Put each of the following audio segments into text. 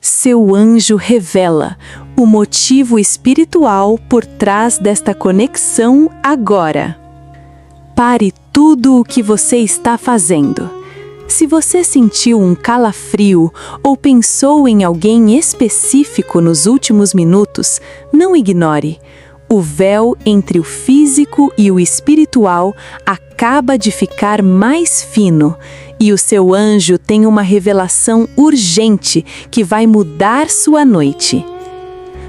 Seu anjo revela o motivo espiritual por trás desta conexão agora. Pare tudo o que você está fazendo. Se você sentiu um calafrio ou pensou em alguém específico nos últimos minutos, não ignore. O véu entre o físico e o espiritual acaba de ficar mais fino e o seu anjo tem uma revelação urgente que vai mudar sua noite.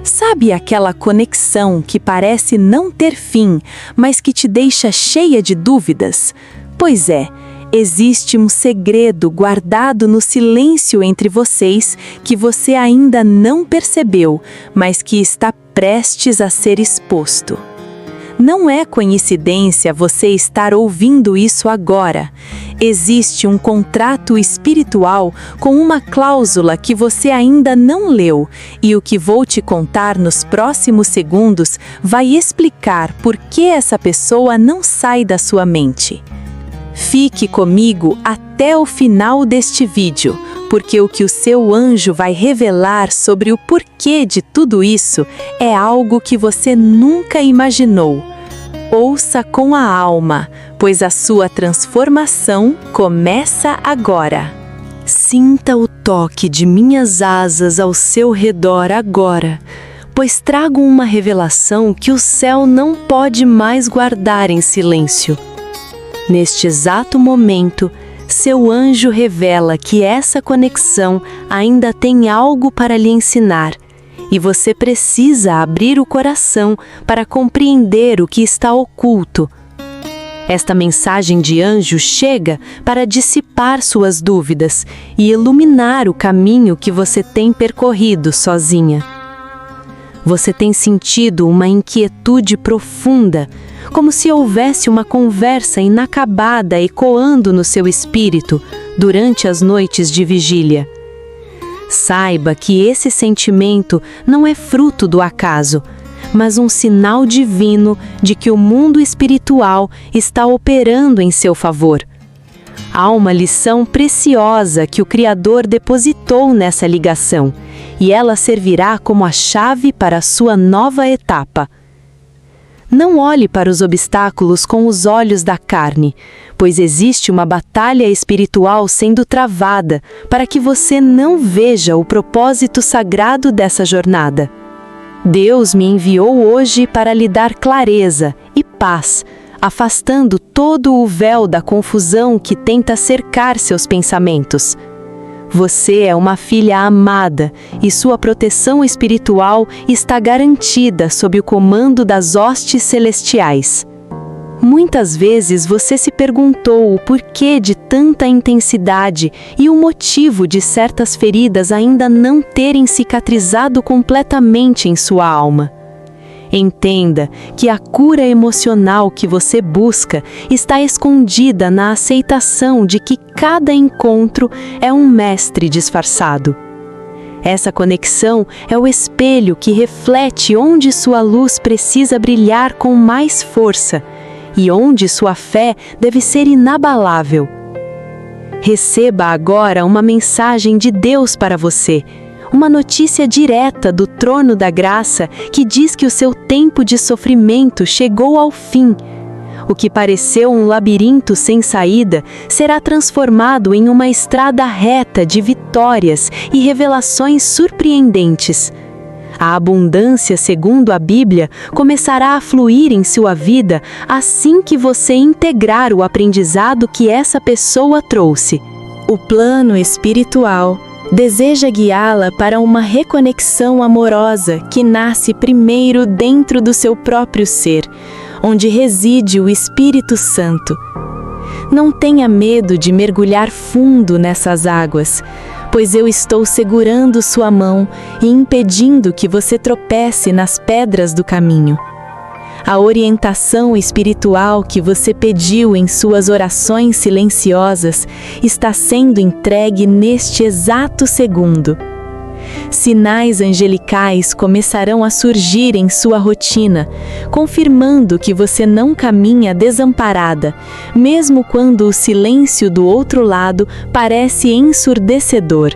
Sabe aquela conexão que parece não ter fim, mas que te deixa cheia de dúvidas? Pois é, existe um segredo guardado no silêncio entre vocês que você ainda não percebeu, mas que está prestes a ser exposto. Não é coincidência você estar ouvindo isso agora. Existe um contrato espiritual com uma cláusula que você ainda não leu, e o que vou te contar nos próximos segundos vai explicar por que essa pessoa não sai da sua mente. Fique comigo até o final deste vídeo, porque o que o seu anjo vai revelar sobre o porquê de tudo isso é algo que você nunca imaginou. Ouça com a alma, pois a sua transformação começa agora. Sinta o toque de minhas asas ao seu redor agora, pois trago uma revelação que o céu não pode mais guardar em silêncio. Neste exato momento, seu anjo revela que essa conexão ainda tem algo para lhe ensinar, e você precisa abrir o coração para compreender o que está oculto. Esta mensagem de anjo chega para dissipar suas dúvidas e iluminar o caminho que você tem percorrido sozinha. Você tem sentido uma inquietude profunda, como se houvesse uma conversa inacabada ecoando no seu espírito durante as noites de vigília. Saiba que esse sentimento não é fruto do acaso, mas um sinal divino de que o mundo espiritual está operando em seu favor. Há uma lição preciosa que o Criador depositou nessa ligação, e ela servirá como a chave para a sua nova etapa. Não olhe para os obstáculos com os olhos da carne, pois existe uma batalha espiritual sendo travada para que você não veja o propósito sagrado dessa jornada. Deus me enviou hoje para lhe dar clareza e paz, afastando todo o véu da confusão que tenta cercar seus pensamentos. Você é uma filha amada e sua proteção espiritual está garantida sob o comando das hostes celestiais. Muitas vezes você se perguntou o porquê de tanta intensidade e o motivo de certas feridas ainda não terem cicatrizado completamente em sua alma. Entenda que a cura emocional que você busca está escondida na aceitação de que cada encontro é um mestre disfarçado. Essa conexão é o espelho que reflete onde sua luz precisa brilhar com mais força e onde sua fé deve ser inabalável. Receba agora uma mensagem de Deus para você, uma notícia direta do trono da graça que diz que o seu tempo de sofrimento chegou ao fim. O que pareceu um labirinto sem saída será transformado em uma estrada reta de vitórias e revelações surpreendentes. A abundância, segundo a Bíblia, começará a fluir em sua vida assim que você integrar o aprendizado que essa pessoa trouxe. O plano espiritual deseja guiá-la para uma reconexão amorosa que nasce primeiro dentro do seu próprio ser, onde reside o Espírito Santo. Não tenha medo de mergulhar fundo nessas águas, pois eu estou segurando sua mão e impedindo que você tropece nas pedras do caminho. A orientação espiritual que você pediu em suas orações silenciosas está sendo entregue neste exato segundo. Sinais angelicais começarão a surgir em sua rotina, confirmando que você não caminha desamparada, mesmo quando o silêncio do outro lado parece ensurdecedor.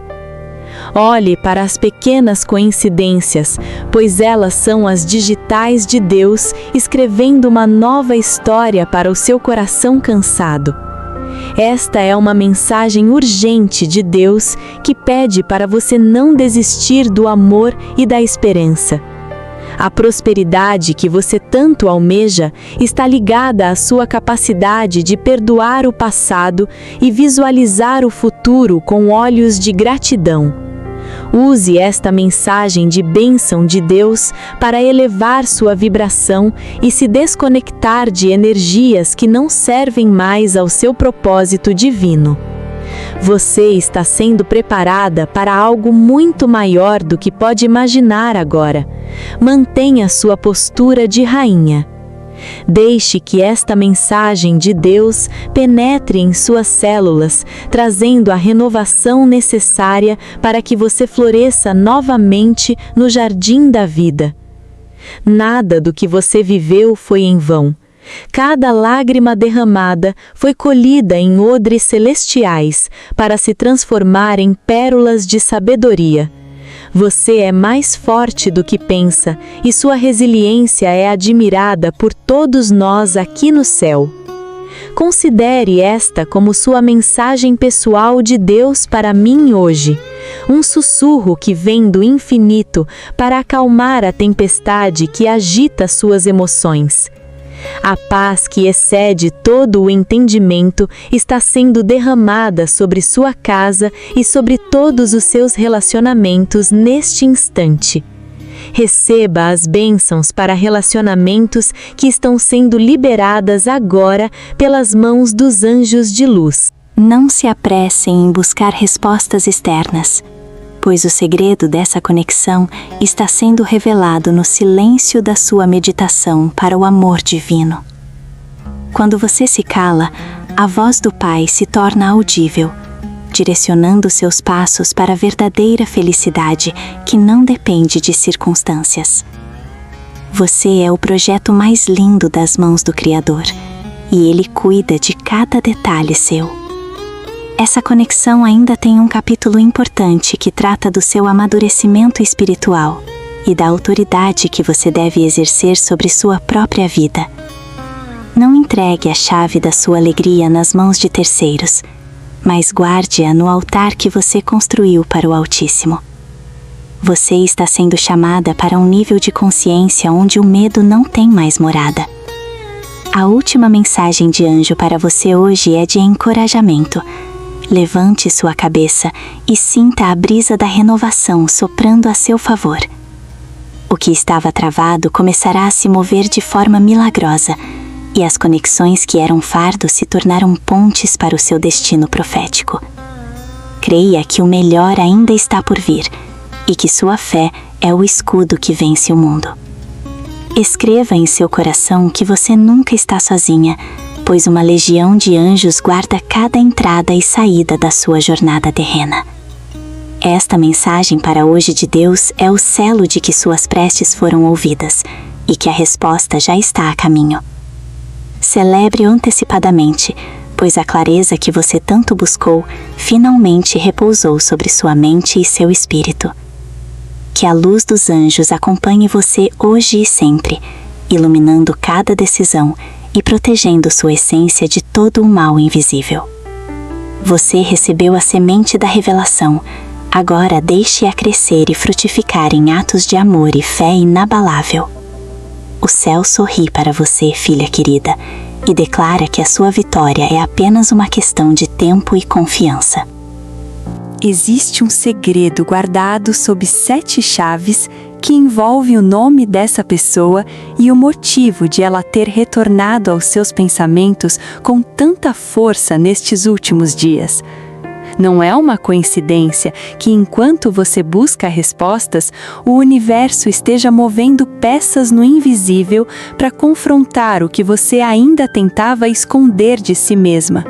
Olhe para as pequenas coincidências, pois elas são as digitais de Deus escrevendo uma nova história para o seu coração cansado. Esta é uma mensagem urgente de Deus que pede para você não desistir do amor e da esperança. A prosperidade que você tanto almeja está ligada à sua capacidade de perdoar o passado e visualizar o futuro com olhos de gratidão. Use esta mensagem de bênção de Deus para elevar sua vibração e se desconectar de energias que não servem mais ao seu propósito divino. Você está sendo preparada para algo muito maior do que pode imaginar agora. Mantenha sua postura de rainha. Deixe que esta mensagem de Deus penetre em suas células, trazendo a renovação necessária para que você floresça novamente no jardim da vida. Nada do que você viveu foi em vão. Cada lágrima derramada foi colhida em odres celestiais para se transformar em pérolas de sabedoria. Você é mais forte do que pensa e sua resiliência é admirada por todos nós aqui no céu. Considere esta como sua mensagem pessoal de Deus para mim hoje, um sussurro que vem do infinito para acalmar a tempestade que agita suas emoções. A paz que excede todo o entendimento está sendo derramada sobre sua casa e sobre todos os seus relacionamentos neste instante. Receba as bênçãos para relacionamentos que estão sendo liberadas agora pelas mãos dos anjos de luz. Não se apressem em buscar respostas externas, pois o segredo dessa conexão está sendo revelado no silêncio da sua meditação para o amor divino. Quando você se cala, a voz do Pai se torna audível, direcionando seus passos para a verdadeira felicidade que não depende de circunstâncias. Você é o projeto mais lindo das mãos do Criador, e Ele cuida de cada detalhe seu. Essa conexão ainda tem um capítulo importante que trata do seu amadurecimento espiritual e da autoridade que você deve exercer sobre sua própria vida. Não entregue a chave da sua alegria nas mãos de terceiros, mas guarde-a no altar que você construiu para o Altíssimo. Você está sendo chamada para um nível de consciência onde o medo não tem mais morada. A última mensagem de anjo para você hoje é de encorajamento. Levante sua cabeça e sinta a brisa da renovação soprando a seu favor. O que estava travado começará a se mover de forma milagrosa, e as conexões que eram fardos se tornaram pontes para o seu destino profético. Creia que o melhor ainda está por vir, e que sua fé é o escudo que vence o mundo. Escreva em seu coração que você nunca está sozinha, pois uma legião de anjos guarda cada entrada e saída da sua jornada terrena. Esta mensagem para hoje de Deus é o selo de que suas preces foram ouvidas e que a resposta já está a caminho. Celebre antecipadamente, pois a clareza que você tanto buscou finalmente repousou sobre sua mente e seu espírito. Que a luz dos anjos acompanhe você hoje e sempre, iluminando cada decisão e protegendo sua essência de todo o mal invisível. Você recebeu a semente da revelação, agora deixe-a crescer e frutificar em atos de amor e fé inabalável. O céu sorri para você, filha querida, e declara que a sua vitória é apenas uma questão de tempo e confiança. Existe um segredo guardado sob 7 chaves que envolve o nome dessa pessoa e o motivo de ela ter retornado aos seus pensamentos com tanta força nestes últimos dias. Não é uma coincidência que, enquanto você busca respostas, o universo esteja movendo peças no invisível para confrontar o que você ainda tentava esconder de si mesma.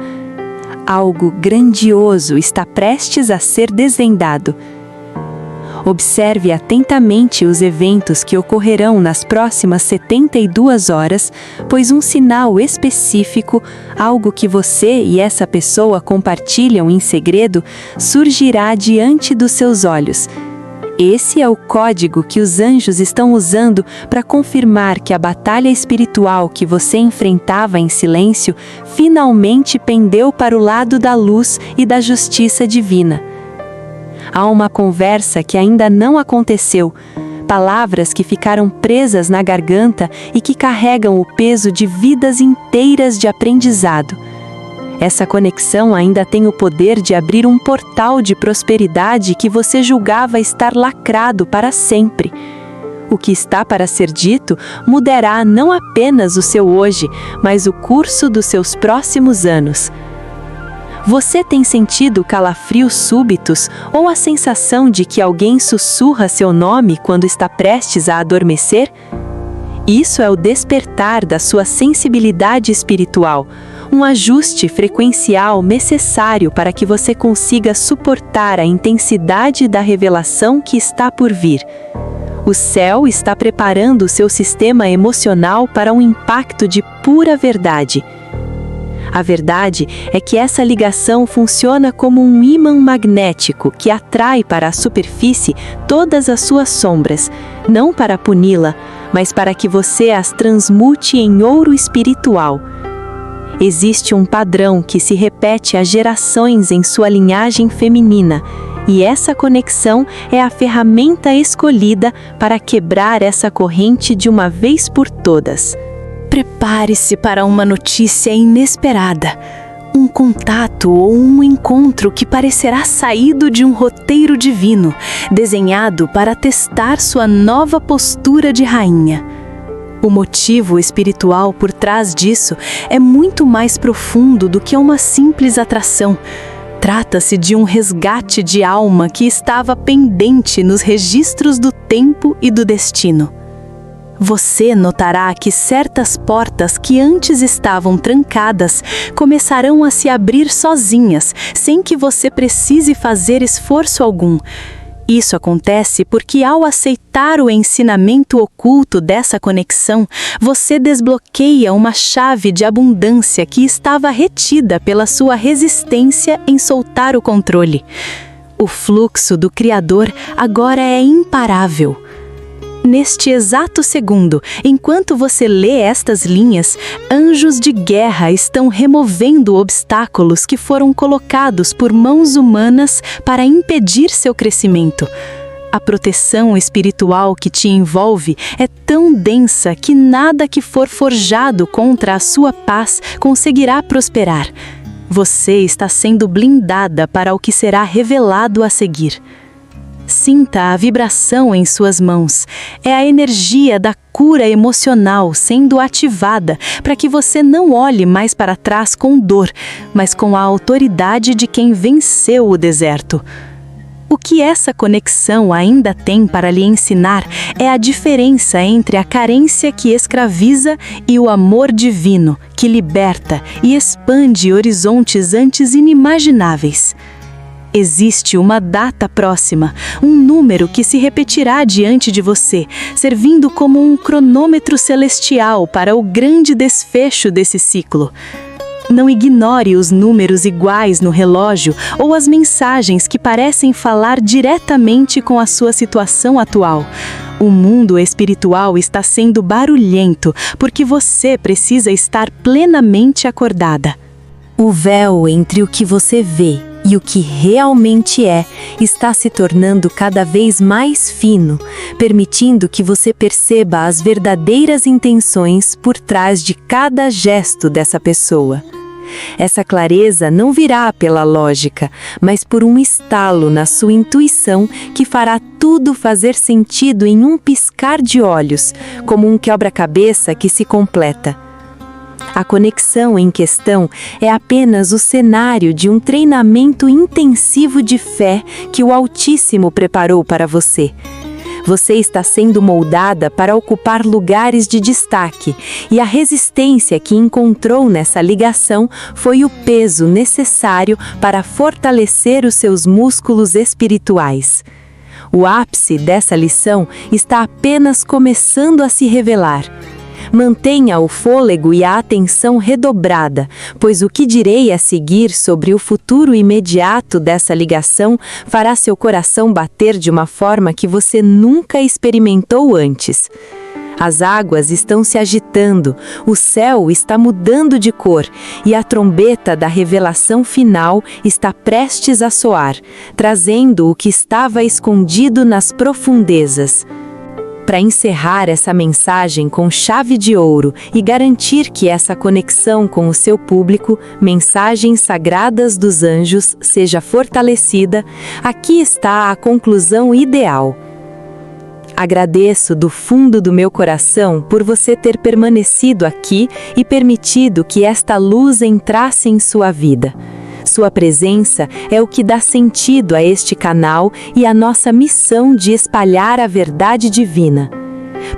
Algo grandioso está prestes a ser desvendado. Observe atentamente os eventos que ocorrerão nas próximas 72 horas, pois um sinal específico, algo que você e essa pessoa compartilham em segredo, surgirá diante dos seus olhos. Esse é o código que os anjos estão usando para confirmar que a batalha espiritual que você enfrentava em silêncio finalmente pendeu para o lado da luz e da justiça divina. Há uma conversa que ainda não aconteceu, palavras que ficaram presas na garganta e que carregam o peso de vidas inteiras de aprendizado. Essa conexão ainda tem o poder de abrir um portal de prosperidade que você julgava estar lacrado para sempre. O que está para ser dito mudará não apenas o seu hoje, mas o curso dos seus próximos anos. Você tem sentido calafrios súbitos ou a sensação de que alguém sussurra seu nome quando está prestes a adormecer? Isso é o despertar da sua sensibilidade espiritual, um ajuste frequencial necessário para que você consiga suportar a intensidade da revelação que está por vir. O céu está preparando o seu sistema emocional para um impacto de pura verdade. A verdade é que essa ligação funciona como um ímã magnético que atrai para a superfície todas as suas sombras, não para puni-la, mas para que você as transmute em ouro espiritual. Existe um padrão que se repete há gerações em sua linhagem feminina, e essa conexão é a ferramenta escolhida para quebrar essa corrente de uma vez por todas. Prepare-se para uma notícia inesperada, um contato ou um encontro que parecerá saído de um roteiro divino, desenhado para testar sua nova postura de rainha. O motivo espiritual por trás disso é muito mais profundo do que uma simples atração. Trata-se de um resgate de alma que estava pendente nos registros do tempo e do destino. Você notará que certas portas que antes estavam trancadas começarão a se abrir sozinhas, sem que você precise fazer esforço algum. Isso acontece porque, ao aceitar o ensinamento oculto dessa conexão, você desbloqueia uma chave de abundância que estava retida pela sua resistência em soltar o controle. O fluxo do Criador agora é imparável. Neste exato segundo, enquanto você lê estas linhas, anjos de guerra estão removendo obstáculos que foram colocados por mãos humanas para impedir seu crescimento. A proteção espiritual que te envolve é tão densa que nada que for forjado contra a sua paz conseguirá prosperar. Você está sendo blindada para o que será revelado a seguir. Sinta a vibração em suas mãos. É a energia da cura emocional sendo ativada para que você não olhe mais para trás com dor, mas com a autoridade de quem venceu o deserto. O que essa conexão ainda tem para lhe ensinar é a diferença entre a carência que escraviza e o amor divino que liberta e expande horizontes antes inimagináveis. Existe uma data próxima, um número que se repetirá diante de você, servindo como um cronômetro celestial para o grande desfecho desse ciclo. Não ignore os números iguais no relógio ou as mensagens que parecem falar diretamente com a sua situação atual. O mundo espiritual está sendo barulhento porque você precisa estar plenamente acordada. O véu entre o que você vê e o que realmente é está se tornando cada vez mais fino, permitindo que você perceba as verdadeiras intenções por trás de cada gesto dessa pessoa. Essa clareza não virá pela lógica, mas por um estalo na sua intuição que fará tudo fazer sentido em um piscar de olhos, como um quebra-cabeça que se completa. A conexão em questão é apenas o cenário de um treinamento intensivo de fé que o Altíssimo preparou para você. Você está sendo moldada para ocupar lugares de destaque, e a resistência que encontrou nessa ligação foi o peso necessário para fortalecer os seus músculos espirituais. O ápice dessa lição está apenas começando a se revelar. Mantenha o fôlego e a atenção redobrada, pois o que direi a seguir sobre o futuro imediato dessa ligação fará seu coração bater de uma forma que você nunca experimentou antes. As águas estão se agitando, o céu está mudando de cor e a trombeta da revelação final está prestes a soar, trazendo o que estava escondido nas profundezas. Para encerrar essa mensagem com chave de ouro e garantir que essa conexão com o seu público, mensagens sagradas dos anjos, seja fortalecida, aqui está a conclusão ideal. Agradeço do fundo do meu coração por você ter permanecido aqui e permitido que esta luz entrasse em sua vida. Sua presença é o que dá sentido a este canal e a nossa missão de espalhar a verdade divina.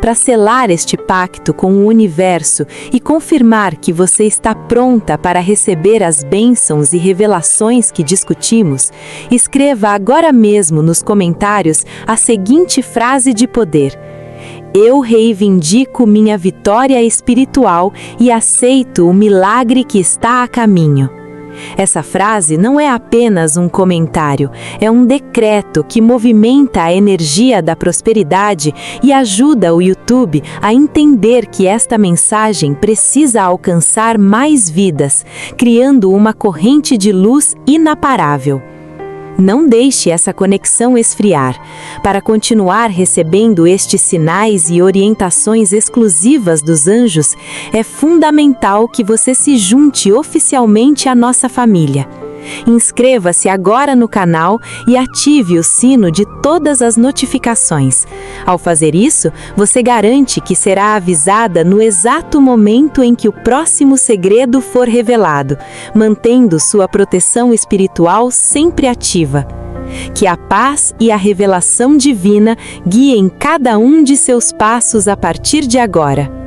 Para selar este pacto com o universo e confirmar que você está pronta para receber as bênçãos e revelações que discutimos, escreva agora mesmo nos comentários a seguinte frase de poder: Eu reivindico minha vitória espiritual e aceito o milagre que está a caminho. Essa frase não é apenas um comentário, é um decreto que movimenta a energia da prosperidade e ajuda o YouTube a entender que esta mensagem precisa alcançar mais vidas, criando uma corrente de luz inaparável. Não deixe essa conexão esfriar. Para continuar recebendo estes sinais e orientações exclusivas dos anjos, é fundamental que você se junte oficialmente à nossa família. Inscreva-se agora no canal e ative o sino de todas as notificações. Ao fazer isso, você garante que será avisada no exato momento em que o próximo segredo for revelado, mantendo sua proteção espiritual sempre ativa. Que a paz e a revelação divina guiem cada um de seus passos a partir de agora.